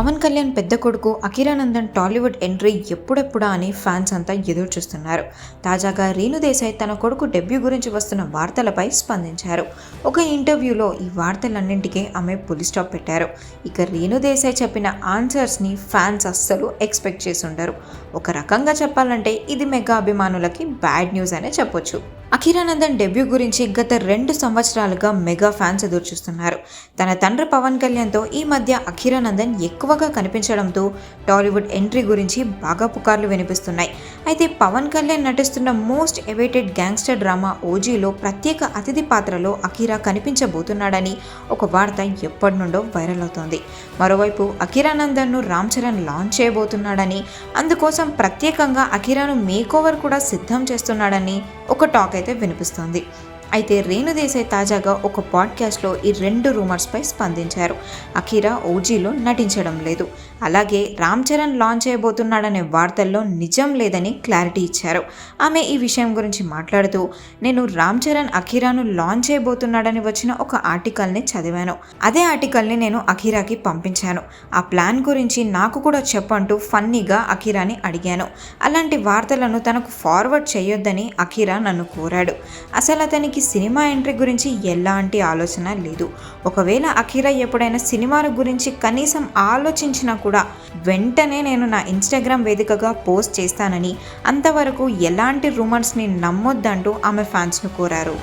పవన్ కళ్యాణ్ పెద్ద కొడుకు అఖిరానందన్ టాలీవుడ్ ఎంట్రీ ఎప్పుడెప్పుడా అని ఫ్యాన్స్ అంతా ఎదురు చూస్తున్నారు. తాజాగా రీను దేశాయ్ తన కొడుకు డెబ్యూ గురించి వస్తున్న వార్తలపై స్పందించారు. ఒక ఇంటర్వ్యూలో ఈ వార్తలన్నింటికీ ఆమె పులి స్టాప్ పెట్టారు. ఇక రీను దేశాయ్ చెప్పిన ఆన్సర్స్ని ఫ్యాన్స్ అస్సలు ఎక్స్పెక్ట్ చేసి ఉండరు. ఒక రకంగా చెప్పాలంటే ఇది మెగా అభిమానులకి బ్యాడ్ న్యూస్ అనే చెప్పొచ్చు. అఖిరానందన్ డెబ్యూ గురించి గత 2 సంవత్సరాలుగా మెగా ఫ్యాన్స్ ఎదురుచూస్తున్నారు. తన తండ్రి పవన్ కళ్యాణ్తో ఈ మధ్య అఖిరానందన్ ఎక్కువగా కనిపించడంతో టాలీవుడ్ ఎంట్రీ గురించి బాగా పుకార్లు వినిపిస్తున్నాయి. అయితే పవన్ కళ్యాణ్ నటిస్తున్న మోస్ట్ ఎవైటెడ్ గ్యాంగ్స్టర్ డ్రామా ఓజీలో ప్రత్యేక అతిథి పాత్రలో అఖిరా కనిపించబోతున్నాడని ఒక వార్త ఎప్పటి నుండో వైరల్ అవుతోంది. మరోవైపు అఖిరానందన్ను రామ్ చరణ్ లాంచ్ చేయబోతున్నాడని, అందుకోసం ప్రత్యేకంగా అఖిరాను మేకోవర్ కూడా సిద్ధం చేస్తున్నాడని ఒక టాక్ అయితే వినిపిస్తోంది. అయితే రేణు దేశాయ్ తాజాగా ఒక పాడ్కాస్ట్లో ఈ 2 రూమర్స్పై స్పందించారు. అఖిరా ఓజీలో నటించడం లేదు, అలాగే రామ్ చరణ్ లాంచ్ చేయబోతున్నాడనే వార్తల్లో నిజం లేదని క్లారిటీ ఇచ్చారు. ఆమె ఈ విషయం గురించి మాట్లాడుతూ, నేను రామ్ చరణ్ అఖిరాను లాంచ్ చేయబోతున్నాడని వచ్చిన ఒక ఆర్టికల్ని చదివాను. అదే ఆర్టికల్ని నేను అఖిరాకి పంపించాను. ఆ ప్లాన్ గురించి నాకు కూడా చెప్పంటూ ఫన్నీగా అఖిరాని అడిగాను. అలాంటి వార్తలను తనకు ఫార్వర్డ్ చేయొద్దని అఖిరా నన్ను కోరాడు. అసలు అతనికి సినిమా ఎంట్రీ గురించి ఎలాంటి ఆలోచన లేదు. ఒకవేళ అఖిరా ఎప్పుడైనా సినిమాల గురించి కనీసం ఆలోచించినా కూడా వెంటనే నేను నా ఇన్స్టాగ్రామ్ వేదికగా పోస్ట్ చేస్తానని, అంతవరకు ఎలాంటి రూమర్స్ని నమ్మొద్దంటూ ఆమె ఫ్యాన్స్ను కోరారు.